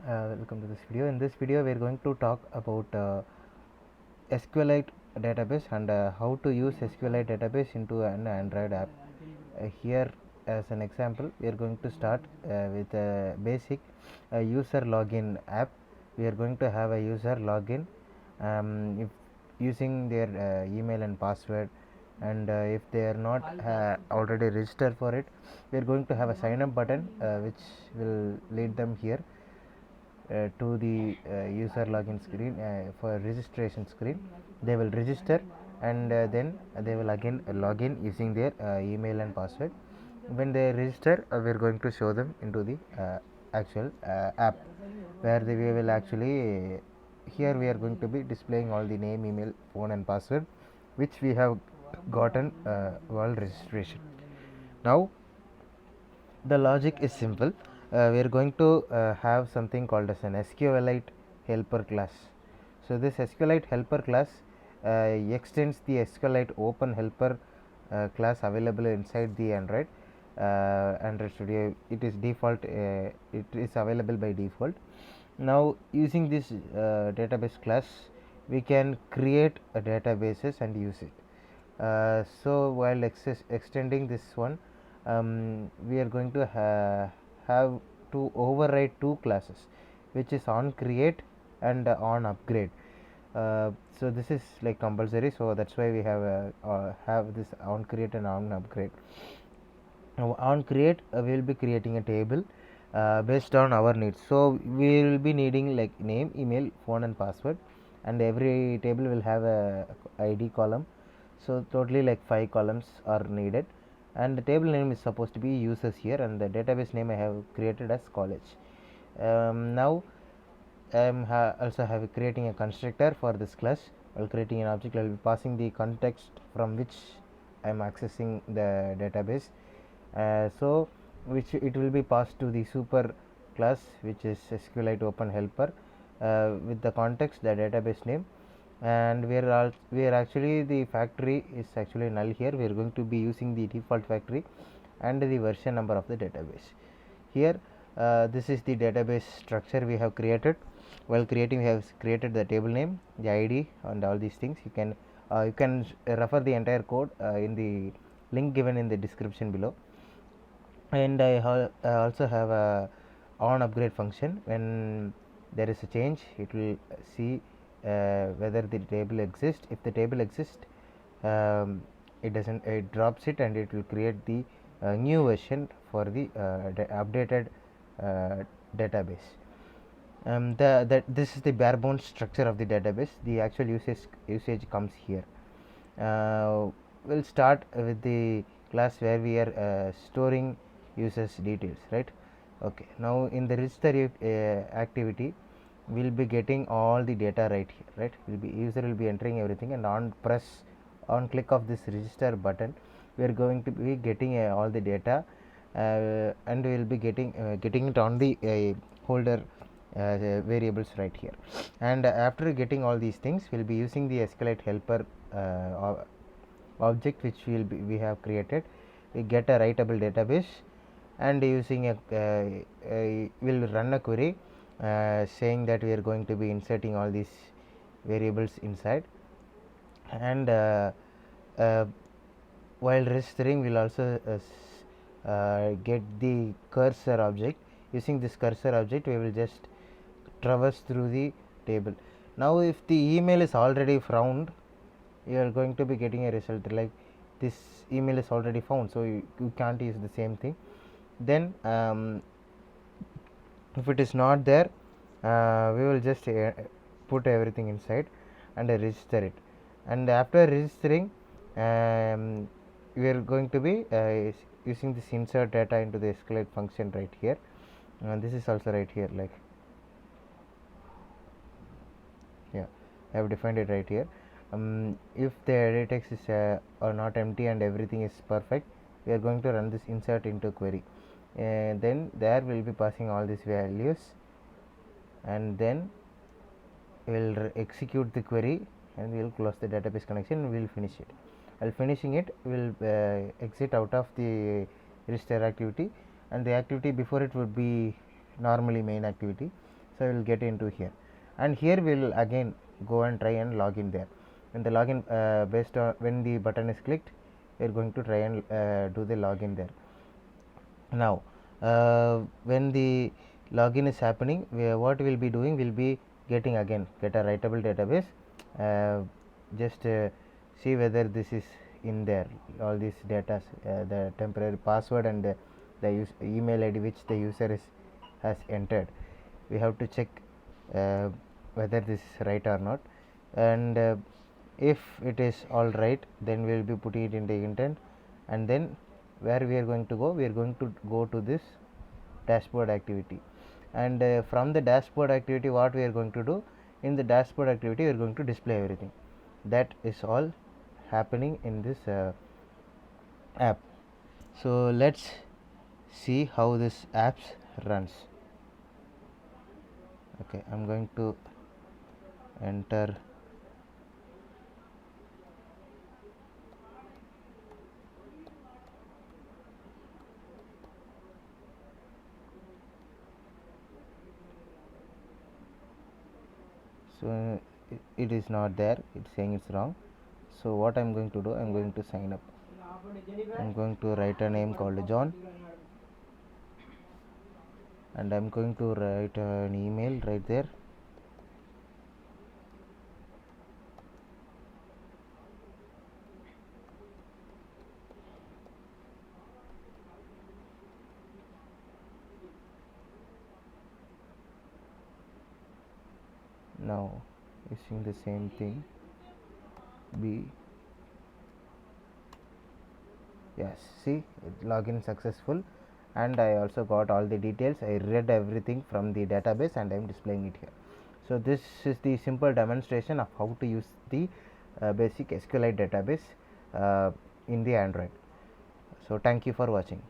Welcome to this video. In this video we are going to talk about SQLite database and how to use SQLite database into an Android app. Here as an example we are going to start with a basic user login app. We are going to have a user login if using their email and password, and if they are not already registered for it, we are going to have a sign up button which will lead them here to the user login screen for registration screen. They will register, and then they will again log in using their email and password. When they register, we are going to show them into the actual app, where we will actually here we are going to be displaying all the name, email, phone and password which we have gotten while registration. Now the logic is simple. We are going to have something called as an SQLite helper class. So this SQLite helper class extends the SQLite open helper class available inside the Android Studio. It is default. It is available by default. Now using this database class, we can create a databases and use it. So while extending this one, we are going to have to override two classes, which is on create and on upgrade. So this is like compulsory, so that's why we have this on create and on upgrade. Now on create, we will be creating a table based on our needs. So we will be needing like name, email, phone and password, and every table will have a ID column. So totally like 5 columns are needed, and the table name is supposed to be users here, and the database name I have created as college. Now I am also creating a constructor for this class. While creating an object, I will be passing the context from which I am accessing the database. So which it will be passed to the super class, which is SQLite open helper, with the context, the database name, and we are actually the factory is actually null here. We are going to be using the default factory and the version number of the database. Here this is the database structure we have created. While creating, we have created the table name, the ID and all these things. You can refer the entire code in the link given in the description below. And I also have a on upgrade function. When there is a change, it will see whether the table exists. If the table exists, it drops it, and it will create the new version for the updated database. This is the bare bones structure of the database. The actual usage comes here. We'll start with the class where we are storing users details, right? Okay, now in the register activity, we'll be getting all the data right here, right? User will be entering everything, and on click of this register button, we are going to be getting all the data, and we will be getting it on the holder variables right here. And after getting all these things, we'll be using the SQLite helper object which we have created. We get a writable database, and using we'll run a query saying that we are going to be inserting all these variables inside, and while registering, we'll also get the cursor object. Using this cursor object, we will just traverse through the table. Now if the email is already found, you are going to be getting a result like this email is already found, so you can't use the same thing. Then if it is not there, we will just put everything inside and register it. And after registering, we are going to be using this insert data into the SQLite function right here, and this is also right here, like yeah, I have defined it right here. If the edit text is or not empty and everything is perfect, we are going to run this insert into query, and then there will be passing all these values, and then we will execute the query, and we will close the database connection, and we will finish it. While finishing it, we will exit out of the register activity, and the activity before it would be normally main activity. So I will get into here, and here we will again go and try and log in there. When the login based on when the button is clicked, we are going to try and do the login there. Now when the login is happening, what we will be doing, will be getting again get a writable database. Just see whether this is in there, all these data, the temporary password and the email id which the user has entered. We have to check whether this is right or not, and if it is all right, then we will be putting it in the intent. And then where we are going to go, we are going to go to this dashboard activity, and from the dashboard activity, what we are going to do, in the dashboard activity we are going to display everything. That is all happening in this app. So let's see how this apps runs. Okay, I'm going to enter so it is not there, it's saying it's wrong. So what I'm going to do, I'm going to sign up. I'm going to write a name called John, and I'm going to write an email right there. Now using the same thing, B, yes, see, login successful, and I also got all the details. I read everything from the database and I am displaying it here. So this is the simple demonstration of how to use the basic SQLite database in the Android. So thank you for watching.